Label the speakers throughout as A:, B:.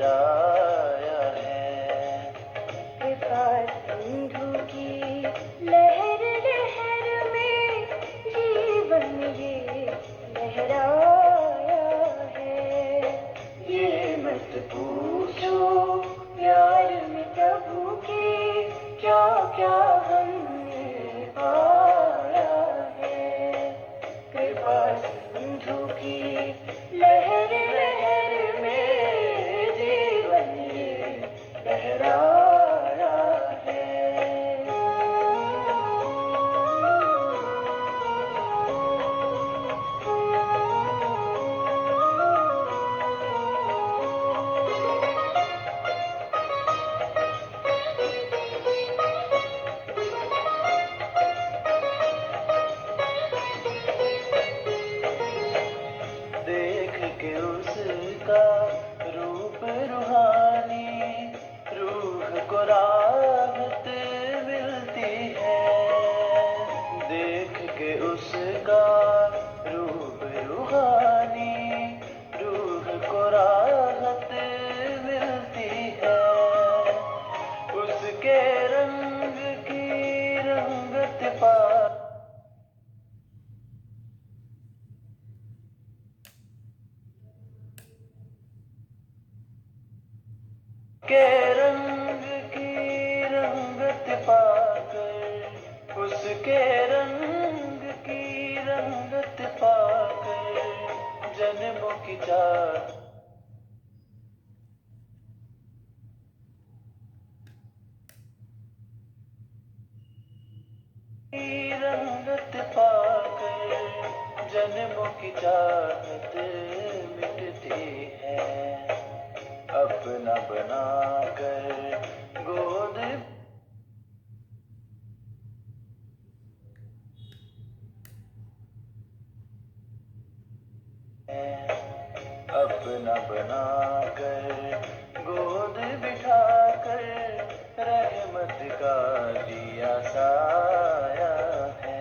A: लहराया है।
B: कृपा सिंधु की लहर लहर में जीवन ये लहराया है।
A: ये मत पूछो प्यार में प्रभु के क्या क्या हमने पाया है। कृपा सिंधु की लहर लहर में जीवन ये लहराया है। देख के उसका रूप रूहानी, रूह को राहत मिलती है। देख के उसका रूप रूहानी, रूह को राहत मिलती है। उसके रंग की रंगत पा के रंग की रंगत पाकर, उसके रंग की रंगत पाकर जन्मों की चाह की रंगत पाकर जन्मों की चाहत मिटती है। अपना बनाकर गोद अपना बनाकर गोद बिठाकर रहमत का दिया साया है।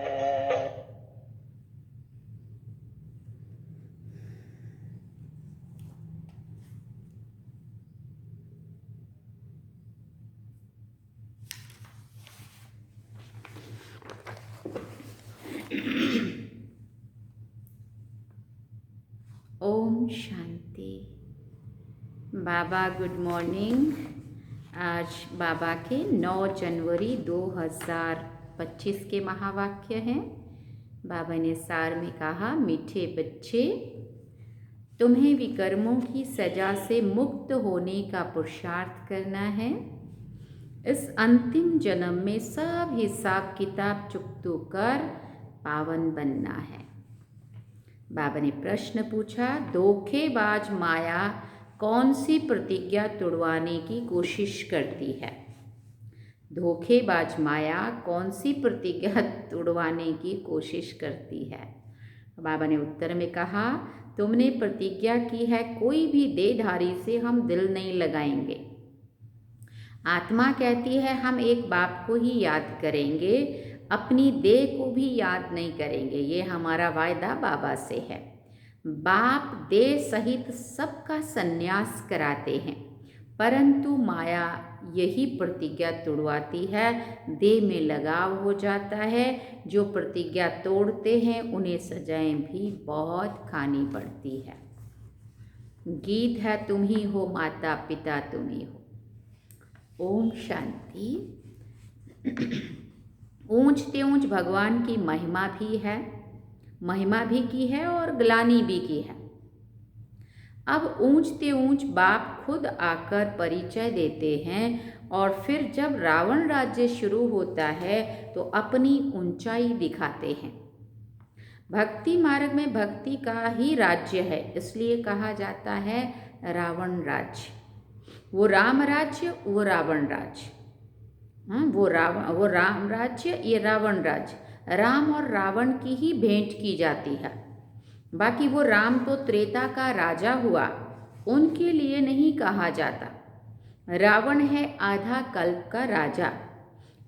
C: ओम शांति। बाबा गुड मॉर्निंग। आज बाबा के 9 जनवरी 2025 के महावाक्य हैं। बाबा ने सार में कहा, मीठे बच्चे, तुम्हें विकर्मों की सजा से मुक्त होने का पुरुषार्थ करना है। इस अंतिम जन्म में सब हिसाब किताब चुकतो कर पावन बनना है। बाबा ने प्रश्न पूछा, धोखेबाज माया कौन सी प्रतिज्ञा तोड़वाने की कोशिश करती है? धोखेबाज माया कौन सी प्रतिज्ञा तोड़वाने की कोशिश करती है? बाबा ने उत्तर में कहा, तुमने प्रतिज्ञा की है कोई भी देहधारी से हम दिल नहीं लगाएंगे। आत्मा कहती है हम एक बाप को ही याद करेंगे, अपनी देह को भी याद नहीं करेंगे। ये हमारा वायदा बाबा से है। बाप देह सहित सबका संन्यास कराते हैं, परंतु माया यही प्रतिज्ञा तोड़वाती है। देह में लगाव हो जाता है। जो प्रतिज्ञा तोड़ते हैं उन्हें सजाएं भी बहुत खानी पड़ती है। गीत है, तुम ही हो माता पिता तुम ही हो। ओम शांति। ऊंचते ऊंच भगवान की महिमा भी है, महिमा भी की है और ग्लानि भी की है। अब ऊंचते ऊंच बाप खुद आकर परिचय देते हैं और फिर जब रावण राज्य शुरू होता है तो अपनी ऊंचाई दिखाते हैं। भक्ति मार्ग में भक्ति का ही राज्य है, इसलिए कहा जाता है रावण राज्य। वो राम राज्य, वो रावण राज्य। वो राम राज्य, ये रावण राज्य। राम और रावण की ही भेंट की जाती है। बाकी वो राम तो त्रेता का राजा हुआ, उनके लिए नहीं कहा जाता। रावण है आधा कल्प का राजा।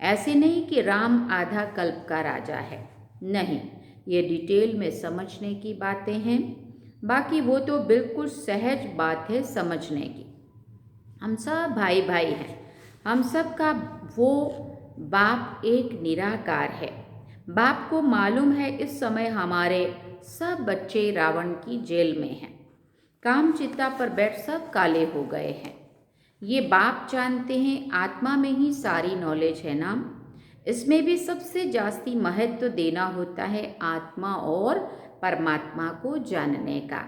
C: ऐसे नहीं कि राम आधा कल्प का राजा है, नहीं, ये डिटेल में समझने की बातें हैं। बाकी वो तो बिल्कुल सहज बात है समझने की। हम सब भाई भाई हैं। हम सब का वो बाप एक निराकार है। बाप को मालूम है इस समय हमारे सब बच्चे रावण की जेल में हैं। काम चिता पर बैठ सब काले हो गए हैं। ये बाप जानते हैं आत्मा में ही सारी नॉलेज है ना। इसमें भी सबसे जास्ती महत्व देना होता है आत्मा और परमात्मा को जानने का।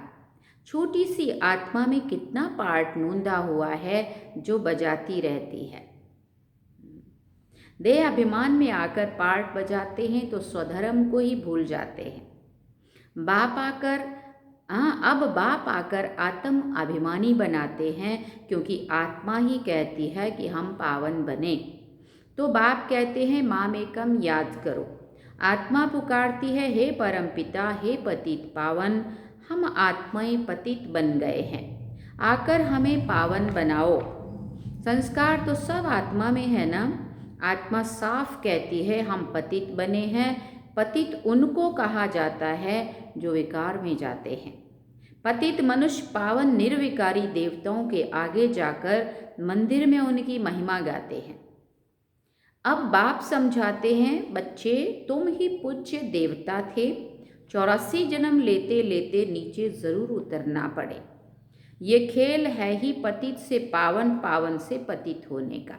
C: छोटी सी आत्मा में कितना पार्ट नूंदा हुआ है जो बजाती रहती है। देह अभिमान में आकर पार्ट बजाते हैं तो स्वधर्म को ही भूल जाते हैं। अब बाप आकर आत्म अभिमानी बनाते हैं क्योंकि आत्मा ही कहती है कि हम पावन बने। तो बाप कहते हैं माम एकम याद करो। आत्मा पुकारती है हे परम पिता, हे पतित पावन, हम आत्माएं पतित बन गए हैं, आकर हमें पावन बनाओ। संस्कार तो सब आत्मा में है ना। आत्मा साफ कहती है हम पतित बने हैं। पतित उनको कहा जाता है जो विकार में जाते हैं। पतित मनुष्य पावन निर्विकारी देवताओं के आगे जाकर मंदिर में उनकी महिमा गाते हैं। अब बाप समझाते हैं बच्चे, तुम ही पूज्य देवता थे। 84 जन्म लेते लेते नीचे जरूर उतरना पड़े। ये खेल है ही पतित से पावन, पावन से पतित होने का।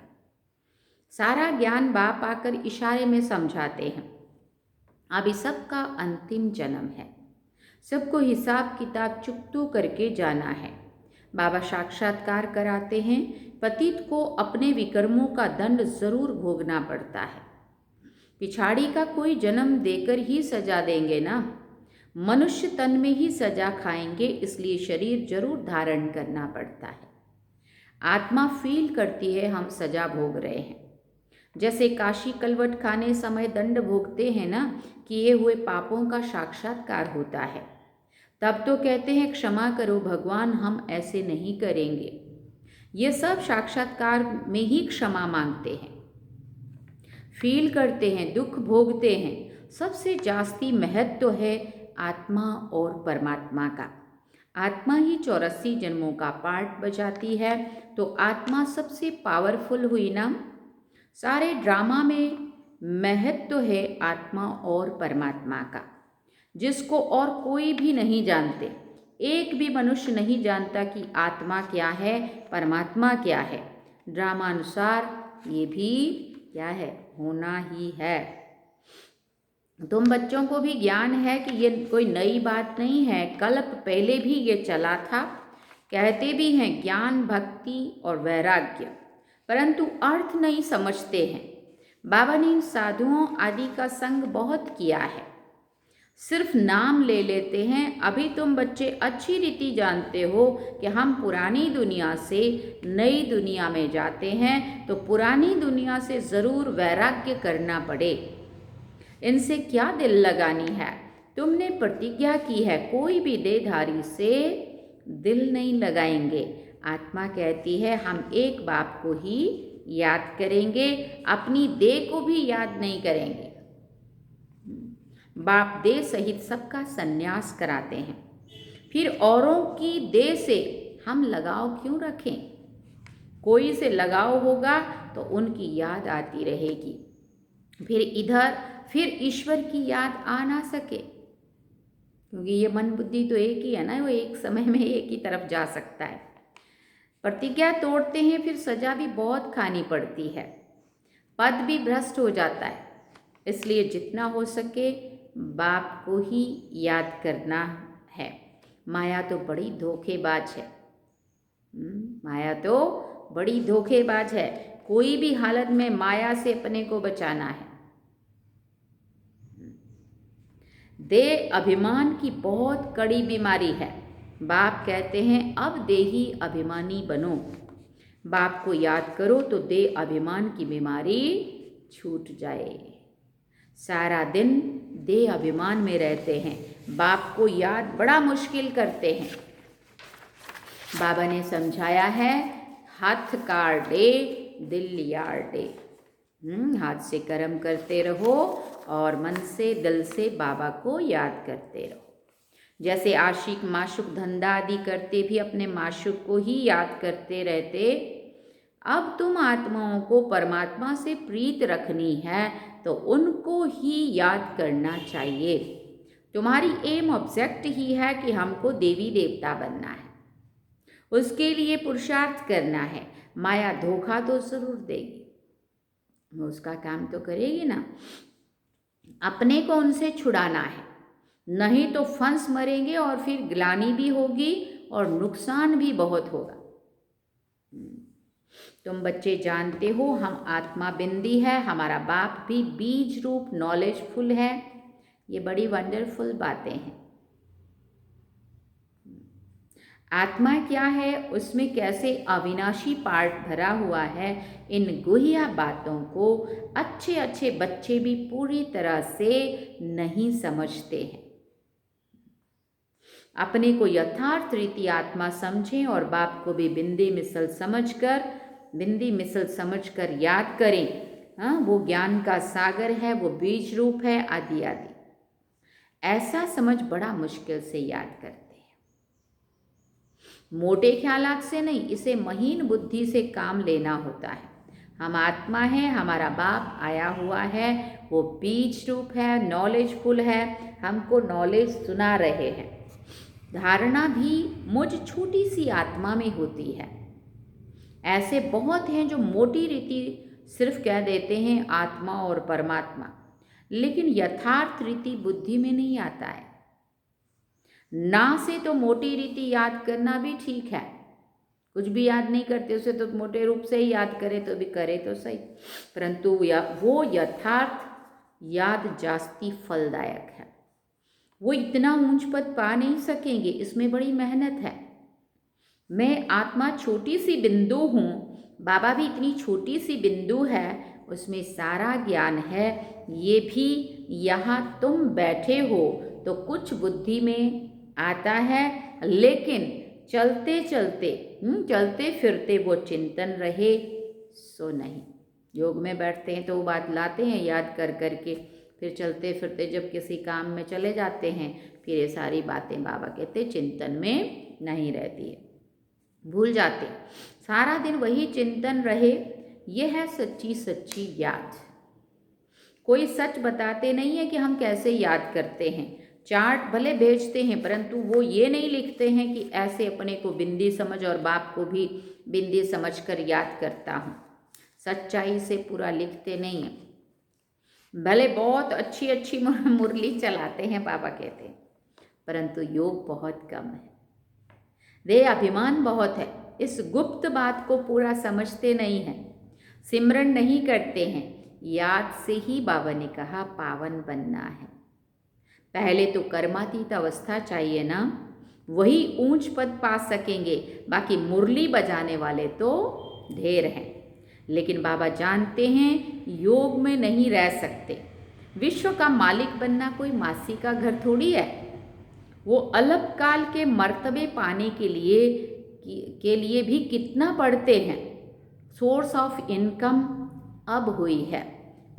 C: सारा ज्ञान बाप आकर इशारे में समझाते हैं। अब इस सब का अंतिम जन्म है। सबको हिसाब किताब चुकतू करके जाना है। बाबा साक्षात्कार कराते हैं पतित को अपने विकर्मों का दंड जरूर भोगना पड़ता है। पिछाड़ी का कोई जन्म देकर ही सजा देंगे ना। मनुष्य तन में ही सजा खाएंगे, इसलिए शरीर जरूर धारण करना पड़ता है। आत्मा फील करती है हम सजा भोग रहे हैं। जैसे काशी कलवट खाने समय दंड भोगते हैं ना, किए हुए पापों का साक्षात्कार होता है। तब तो कहते हैं क्षमा करो भगवान, हम ऐसे नहीं करेंगे। ये सब साक्षात्कार में ही क्षमा मांगते हैं, फील करते हैं, दुख भोगते हैं। सबसे जास्ती महत्व है आत्मा और परमात्मा का। आत्मा ही 84 जन्मों का पार्ट बजाती है, तो आत्मा सबसे पावरफुल हुई ना। सारे ड्रामा में महत्व है आत्मा और परमात्मा का, जिसको और कोई भी नहीं जानते। एक भी मनुष्य नहीं जानता कि आत्मा क्या है, परमात्मा क्या है। ड्रामानुसार ये भी क्या है, होना ही है। तुम बच्चों को भी ज्ञान है कि ये कोई नई बात नहीं है, कल्प पहले भी ये चला था। कहते भी हैं ज्ञान, भक्ति और वैराग्य, परंतु अर्थ नहीं समझते हैं। बाबा ने इन साधुओं आदि का संग बहुत किया है, सिर्फ नाम ले लेते हैं। अभी तुम बच्चे अच्छी रीति जानते हो कि हम पुरानी दुनिया से नई दुनिया में जाते हैं, तो पुरानी दुनिया से ज़रूर वैराग्य करना पड़े। इनसे क्या दिल लगानी है। तुमने प्रतिज्ञा की है कोई भी देहधारी से दिल नहीं लगाएंगे। आत्मा कहती है हम एक बाप को ही याद करेंगे, अपनी देह को भी याद नहीं करेंगे। बाप देह सहित सबका संन्यास कराते हैं, फिर औरों की देह से हम लगाव क्यों रखें। कोई से लगाव होगा तो उनकी याद आती रहेगी, फिर ईश्वर की याद आ ना सके, क्योंकि ये मन बुद्धि तो एक ही है ना, वो एक समय में एक ही तरफ जा सकता है। प्रतिज्ञा तोड़ते हैं फिर सजा भी बहुत खानी पड़ती है, पद भी भ्रष्ट हो जाता है। इसलिए जितना हो सके बाप को ही याद करना है। माया तो बड़ी धोखेबाज है। माया तो बड़ी धोखेबाज है। कोई भी हालत में माया से अपने को बचाना है। देह अभिमान की बहुत कड़ी बीमारी है। बाप कहते हैं अब देही अभिमानी बनो। बाप को याद करो तो देह अभिमान की बीमारी छूट जाए। सारा दिन देह अभिमान में रहते हैं, बाप को याद बड़ा मुश्किल करते हैं। बाबा ने समझाया है हाथ काटे दिल याटे। हाथ से कर्म करते रहो और मन से दिल से बाबा को याद करते रहो। जैसे आशिक माशुक धंधा आदि करते भी अपने माशुक को ही याद करते रहते, अब तुम आत्माओं को परमात्मा से प्रीत रखनी है तो उनको ही याद करना चाहिए। तुम्हारी एम ऑब्जेक्ट ही है कि हमको देवी देवता बनना है, उसके लिए पुरुषार्थ करना है। माया धोखा तो जरूर देगी, वो उसका काम तो करेगी ना। अपने को उनसे छुड़ाना है, नहीं तो फंस मरेंगे और फिर ग्लानि भी होगी और नुकसान भी बहुत होगा। तुम बच्चे जानते हो हम आत्मा बिंदी है, हमारा बाप भी बीज रूप नॉलेजफुल है। ये बड़ी वंडरफुल बातें हैं। आत्मा क्या है, उसमें कैसे अविनाशी पार्ट भरा हुआ है, इन गुहिया बातों को अच्छे अच्छे बच्चे भी पूरी तरह से नहीं समझते हैं। अपने को यथार्थ रीति आत्मा समझें और बाप को भी बिंदी मिसल समझकर याद करें। हाँ, वो ज्ञान का सागर है, वो बीज रूप है, आदि आदि। ऐसा समझ बड़ा मुश्किल से याद करते हैं, मोटे ख्यालात से नहीं, इसे महीन बुद्धि से काम लेना होता है। हम आत्मा हैं, हमारा बाप आया हुआ है, वो बीज रूप है, नॉलेजफुल है, हमको नॉलेज सुना रहे हैं। धारणा भी मुझ छोटी सी आत्मा में होती है। ऐसे बहुत हैं जो मोटी रीति सिर्फ कह देते हैं आत्मा और परमात्मा, लेकिन यथार्थ रीति बुद्धि में नहीं आता है। ना से तो मोटी रीति याद करना भी ठीक है, कुछ भी याद नहीं करते उसे तो मोटे रूप से ही याद करे तो भी करे तो सही, परंतु वो यथार्थ याद जास्ती फलदायक है। वो इतना ऊंच पद पा नहीं सकेंगे, इसमें बड़ी मेहनत है। मैं आत्मा छोटी सी बिंदु हूँ, बाबा भी इतनी छोटी सी बिंदु है, उसमें सारा ज्ञान है। ये भी यहाँ तुम बैठे हो तो कुछ बुद्धि में आता है, लेकिन चलते फिरते वो चिंतन रहे सो नहीं। योग में बैठते हैं तो वो बात लाते हैं याद कर करके, फिर चलते फिरते जब किसी काम में चले जाते हैं फिर ये सारी बातें बाबा कहते चिंतन में नहीं रहती है, भूल जाते। सारा दिन वही चिंतन रहे, ये है सच्ची याद। कोई सच बताते नहीं है कि हम कैसे याद करते हैं। चार्ट भले भेजते हैं परंतु वो ये नहीं लिखते हैं कि ऐसे अपने को बिंदी समझ और बाप को भी बिंदी समझ कर याद करता हूँ। सच्चाई से पूरा लिखते नहीं हैं। भले बहुत अच्छी मुरली चलाते हैं बाबा कहते हैं, परंतु योग बहुत कम है। वे अभिमान बहुत है, इस गुप्त बात को पूरा समझते नहीं हैं, सिमरन नहीं करते हैं। याद से ही बाबा ने कहा पावन बनना है। पहले तो कर्मातीत अवस्था चाहिए ना, वही ऊंच पद पा सकेंगे। बाकी मुरली बजाने वाले तो ढेर हैं, लेकिन बाबा जानते हैं योग में नहीं रह सकते। विश्व का मालिक बनना कोई मासी का घर थोड़ी है। वो अलग काल के मर्तबे पाने के लिए भी कितना पढ़ते हैं। सोर्स ऑफ इनकम अब हुई है,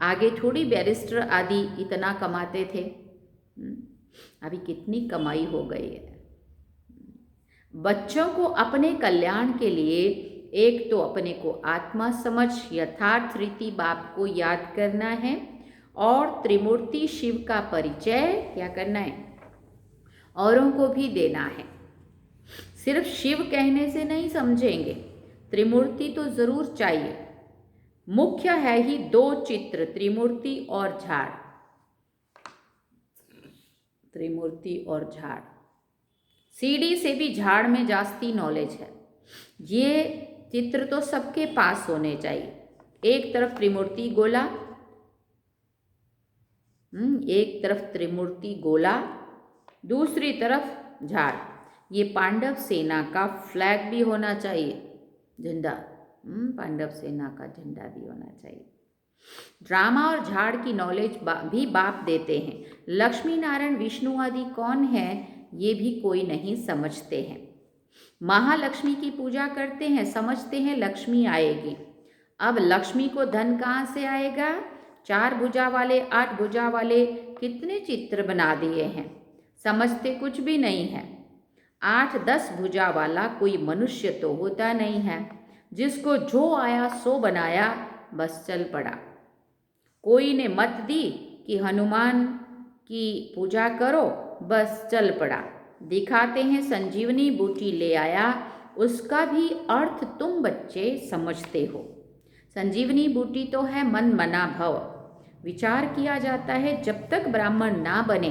C: आगे थोड़ी बैरिस्टर आदि इतना कमाते थे, अभी कितनी कमाई हो गई है। बच्चों को अपने कल्याण के लिए एक तो अपने को आत्मा समझ यथार्थ रीति बाप को याद करना है, और त्रिमूर्ति शिव का परिचय क्या करना है, औरों को भी देना है। सिर्फ शिव कहने से नहीं समझेंगे, त्रिमूर्ति तो जरूर चाहिए। मुख्य है ही दो चित्र, त्रिमूर्ति और झाड़। त्रिमूर्ति और झाड़, सीढ़ी से भी झाड़ में जास्ती नॉलेज है। ये चित्र तो सबके पास होने चाहिए। एक तरफ त्रिमूर्ति गोला, एक तरफ त्रिमूर्ति गोला, दूसरी तरफ झाड़। ये पांडव सेना का फ्लैग भी होना चाहिए, झंडा। पांडव सेना का झंडा भी होना चाहिए। ड्रामा और झाड़ की नॉलेज भी बाप देते हैं। लक्ष्मी नारायण विष्णु आदि कौन है ये भी कोई नहीं समझते हैं। महालक्ष्मी की पूजा करते हैं, समझते हैं लक्ष्मी आएगी। अब लक्ष्मी को धन कहाँ से आएगा? 4 भुजा वाले 8 भुजा वाले कितने चित्र बना दिए हैं, समझते कुछ भी नहीं है। 8-10 भुजा वाला कोई मनुष्य तो होता नहीं है। जिसको जो आया सो बनाया, बस चल पड़ा। कोई ने मत दी कि हनुमान की पूजा करो, बस चल पड़ा। दिखाते हैं संजीवनी बूटी ले आया, उसका भी अर्थ तुम बच्चे समझते हो। संजीवनी बूटी तो है मन मना भव। विचार किया जाता है जब तक ब्राह्मण ना बने,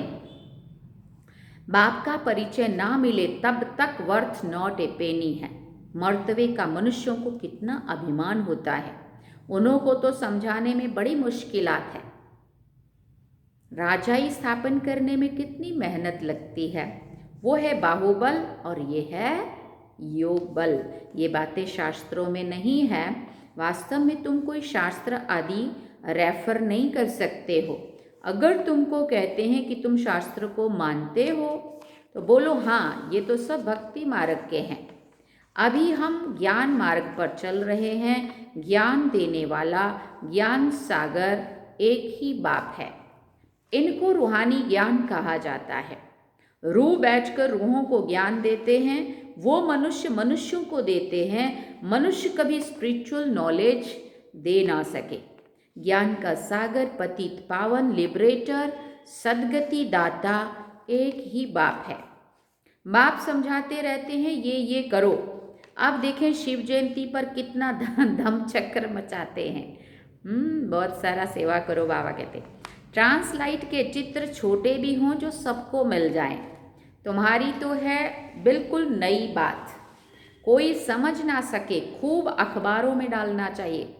C: बाप का परिचय ना मिले, तब तक वर्थ नॉट ए पेनी है। मर्तबे का मनुष्यों को कितना अभिमान होता है, उन्हों को तो समझाने में बड़ी मुश्किलात है। राजाई स्थापन करने में कितनी मेहनत लगती है, वो है बाहुबल और ये है योग बल। ये बातें शास्त्रों में नहीं है। वास्तव में तुम कोई शास्त्र आदि रेफर नहीं कर सकते हो। अगर तुमको कहते हैं कि तुम शास्त्र को मानते हो तो बोलो हाँ, ये तो सब भक्ति मार्ग के हैं। अभी हम ज्ञान मार्ग पर चल रहे हैं। ज्ञान देने वाला ज्ञान सागर एक ही बाप है। इनको रूहानी ज्ञान कहा जाता है। रूह बैठकर रूहों को ज्ञान देते हैं, वो मनुष्य मनुष्यों को देते हैं। मनुष्य कभी स्पिरिचुअल नॉलेज दे ना सके। ज्ञान का सागर, पतित पावन, लिबरेटर, सदगति दाता एक ही बाप है। बाप समझाते रहते हैं ये करो। अब देखें शिव जयंती पर कितना धम चक्कर मचाते हैं। बहुत सारा सेवा करो बाबा कहते। ट्रांसलाइट के चित्र छोटे भी हों जो सबको मिल जाएं। तुम्हारी तो है बिल्कुल नई बात, कोई समझ ना सके, खूब अखबारों में डालना चाहिए,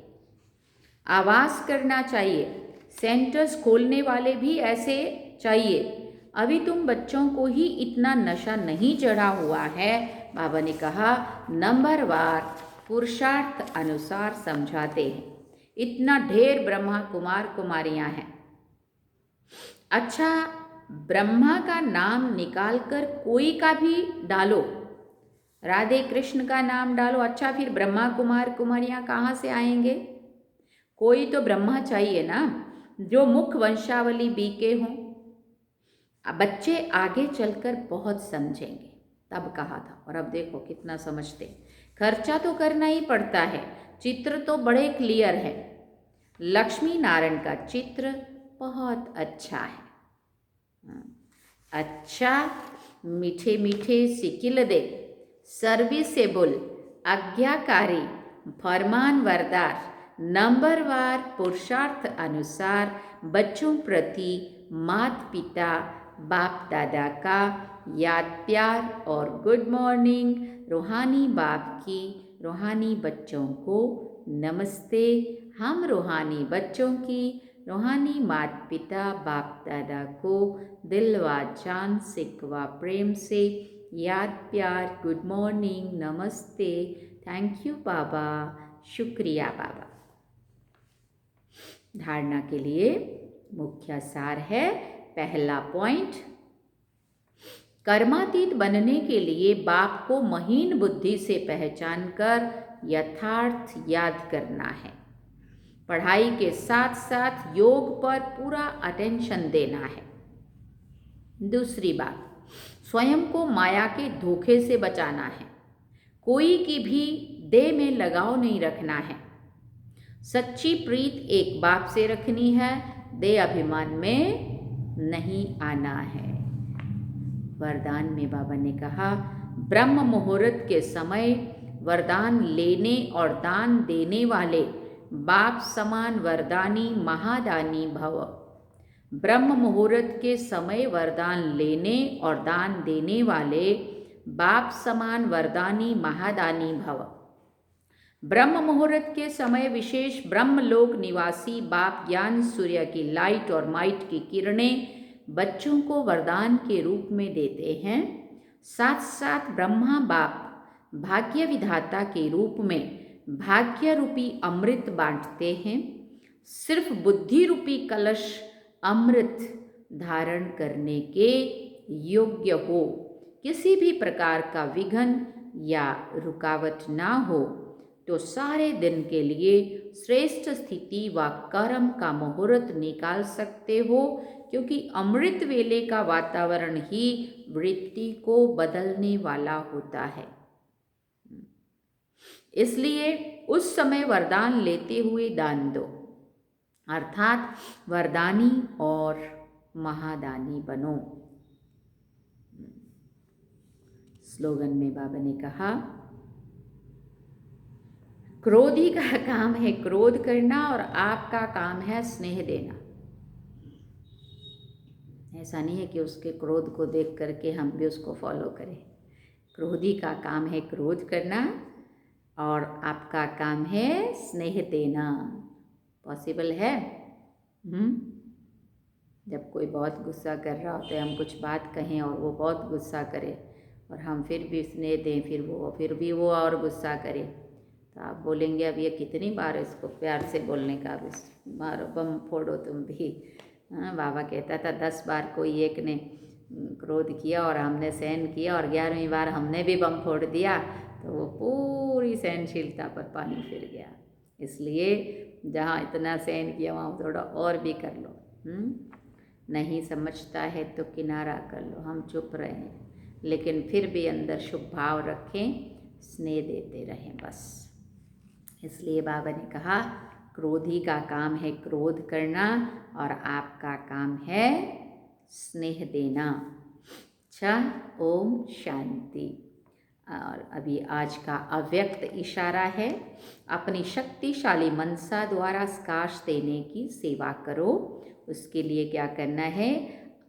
C: आवाज़ करना चाहिए। सेंटर्स खोलने वाले भी ऐसे चाहिए। अभी तुम बच्चों को ही इतना नशा नहीं चढ़ा हुआ है। बाबा ने कहा नंबरवार पुरुषार्थ अनुसार समझाते हैं। इतना ढेर ब्रह्मा कुमार कुमारियां हैं। अच्छा, ब्रह्मा का नाम निकालकर कोई का भी डालो, राधे कृष्ण का नाम डालो, अच्छा फिर ब्रह्मा कुमार कुमारियां कहाँ से आएंगे? कोई तो ब्रह्मा चाहिए ना, जो मुख वंशावली बीके हों। बच्चे आगे चलकर बहुत समझेंगे, तब कहा था। और अब देखो कितना समझते। खर्चा तो करना ही पड़ता है। चित्र तो बड़े क्लियर है। लक्ष्मी नारायण का चित्र बहुत अच्छा है। अच्छा, मीठे मीठे सिकिल दे, सर्विसेबल, आज्ञाकारी, फरमानवरदार, नंबरवार पुरुषार्थ अनुसार बच्चों प्रति माता पिता बाप दादा का याद प्यार और गुड मॉर्निंग। रूहानी बाप की रूहानी बच्चों को नमस्ते। हम रूहानी बच्चों की रूहानी माता पिता बाप दादा को दिलवा जान सिकवा प्रेम से याद प्यार, गुड मॉर्निंग, नमस्ते, थैंक यू बाबा, शुक्रिया बाबा। धारणा के लिए मुख्य सार है। पहला पॉइंट, कर्मातीत बनने के लिए बाप को महीन बुद्धि से पहचान कर यथार्थ याद करना है। पढ़ाई के साथ साथ योग पर पूरा अटेंशन देना है। दूसरी बात, स्वयं को माया के धोखे से बचाना है। कोई की भी देह में लगाव नहीं रखना है। सच्ची प्रीत एक बाप से रखनी है, देह अभिमान में नहीं आना है। वरदान में बाबा ने कहा ब्रह्म मुहूर्त के समय वरदान लेने और दान देने वाले बाप समान वरदानी महादानी भव। ब्रह्म मुहूर्त के समय वरदान लेने और दान देने वाले बाप समान वरदानी महादानी भव। ब्रह्म मुहूर्त के समय विशेष ब्रह्मलोक निवासी बाप ज्ञान सूर्य की लाइट और माइट की किरणें बच्चों को वरदान के रूप में देते हैं। साथ साथ ब्रह्मा बाप भाग्य विधाता के रूप में भाग्य रूपी अमृत बांटते हैं। सिर्फ बुद्धि रूपी कलश अमृत धारण करने के योग्य हो, किसी भी प्रकार का विघ्न या रुकावट ना हो तो सारे दिन के लिए श्रेष्ठ स्थिति व कर्म का मुहूर्त निकाल सकते हो, क्योंकि अमृत वेले का वातावरण ही वृत्ति को बदलने वाला होता है। इसलिए उस समय वरदान लेते हुए दान दो, अर्थात वरदानी और महादानी बनो। स्लोगन में बाबा ने कहा, क्रोधी का काम है क्रोध करना और आपका काम है स्नेह देना। ऐसा नहीं है कि उसके क्रोध को देख करके हम भी उसको फॉलो करें। क्रोधी का काम है क्रोध करना और आपका काम है स्नेह देना। पॉसिबल है? जब कोई बहुत गुस्सा कर रहा होता है, हम कुछ बात कहें और वो बहुत गुस्सा करे और हम फिर भी स्नेह दें, फिर भी वो और गुस्सा करे, तो आप बोलेंगे अब ये कितनी बार इसको प्यार से बोलने का, अब इस मारो बम फोड़ो तुम भी। हाँ, बाबा कहता था 10 बार कोई एक ने क्रोध किया और हमने सहन किया और 11वीं बार हमने भी बम फोड़ दिया तो वो पूरी सहनशीलता पर पानी फिर गया। इसलिए जहाँ इतना सहन किया वहाँ थोड़ा और भी कर लो। नहीं समझता है तो किनारा कर लो, हम चुप रहें, लेकिन फिर भी अंदर शुभ भाव रखें, स्नेह देते रहें बस। इसलिए बाबा ने कहा, क्रोधी का काम है क्रोध करना और आपका काम है स्नेह देना। अच्छा, ओम शांति। और अभी आज का अव्यक्त इशारा है, अपनी शक्तिशाली मनसा द्वारा स्काश देने की सेवा करो। उसके लिए क्या करना है,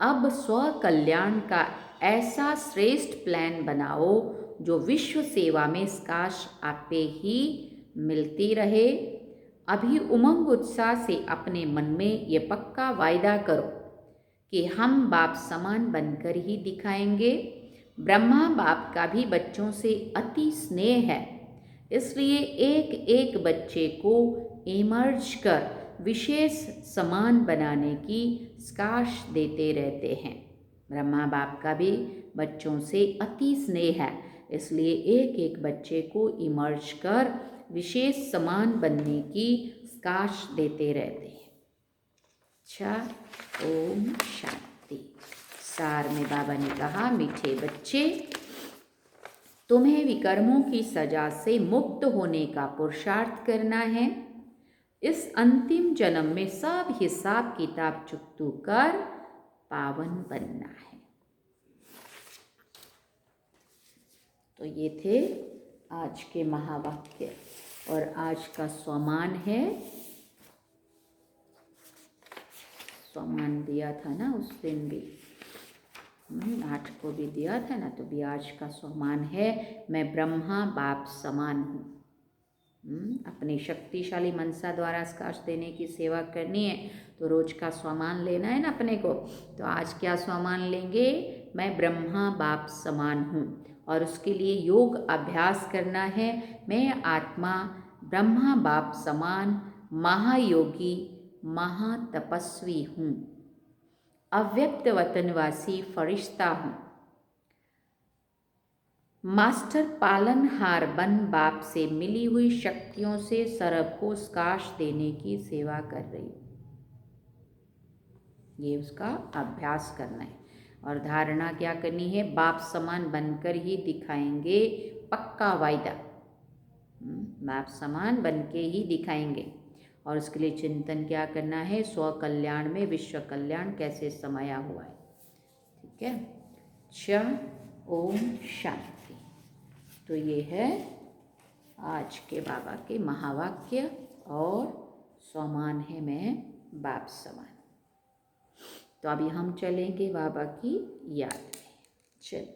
C: अब स्व कल्याण का ऐसा श्रेष्ठ प्लान बनाओ जो विश्व सेवा में स्काश आपे ही मिलती रहे। अभी उमंग उत्साह से अपने मन में ये पक्का वायदा करो कि हम बाप समान बनकर ही दिखाएंगे। ब्रह्मा बाप का भी बच्चों से अति स्नेह है, इसलिए एक एक बच्चे को इमर्ज कर विशेष समान बनाने की स्काश देते रहते हैं। ब्रह्मा बाप का भी बच्चों से अति स्नेह है, इसलिए एक एक बच्चे को इमर्ज कर विशेष समान बनने की स्काश देते रहते हैं। अच्छा, ओम शांति। सार में बाबा ने कहा, मीठे बच्चे, तुम्हें विकर्मों की सजा से मुक्त होने का पुरुषार्थ करना है। इस अंतिम जन्म में सब हिसाब किताब चुकतू कर पावन बनना है। तो ये थे आज के महावाक्य और आज का स्वमान है, स्वमान दिया था ना उस दिन भी, 8 को भी दिया था ना, तो भी आज का स्वमान है, मैं ब्रह्मा बाप समान हूँ। अपनी शक्तिशाली मनसा द्वारा स्काश देने की सेवा करनी है तो रोज का स्वमान लेना है ना अपने को। तो आज क्या स्वमान लेंगे, मैं ब्रह्मा बाप समान हूँ, और उसके लिए योग अभ्यास करना है। मैं आत्मा ब्रह्मा बाप समान महायोगी महातपस्वी हूँ, अव्यक्त वतनवासी फरिश्ता हूँ, मास्टर पालनहार बन बाप से मिली हुई शक्तियों से सरब को स्काश देने की सेवा कर रही हूँ। ये उसका अभ्यास करना है। और धारणा क्या करनी है, बाप समान बनकर ही दिखाएंगे, पक्का वायदा, बाप समान बन के ही दिखाएंगे। और उसके लिए चिंतन क्या करना है, स्व कल्याण में विश्व कल्याण कैसे समाया हुआ है। ठीक है, च ओम शांति। तो ये है आज के बाबा के महावाक्य और स्वमान है मैं बाप समान। तो अभी हम चलेंगे बाबा की याद में। चल।